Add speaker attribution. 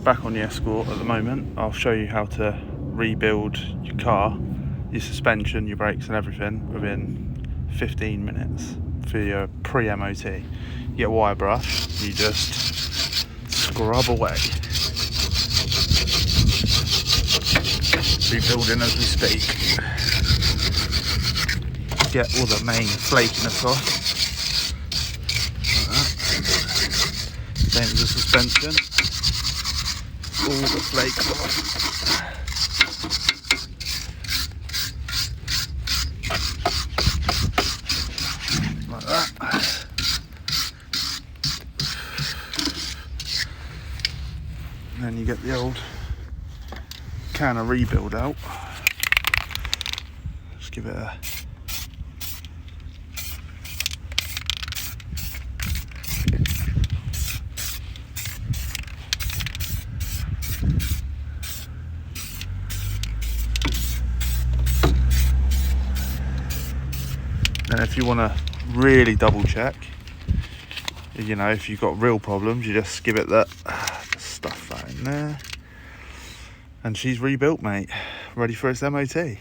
Speaker 1: back on the Escort at the moment. I'll show you how to rebuild your car, your suspension, your brakes and everything within 15 minutes for your pre-MOT. You get a wire brush, you just scrub away. Rebuilding as we speak. Get all the main flakiness off. Like that. Same as the suspension. All the flakes off. Like that. And then you get the old can of rebuild out. Just give it a and if you want to really double check, you know, if you've got real problems, you just give it that, just stuff that in there, and she's rebuilt, mate, ready for its MOT.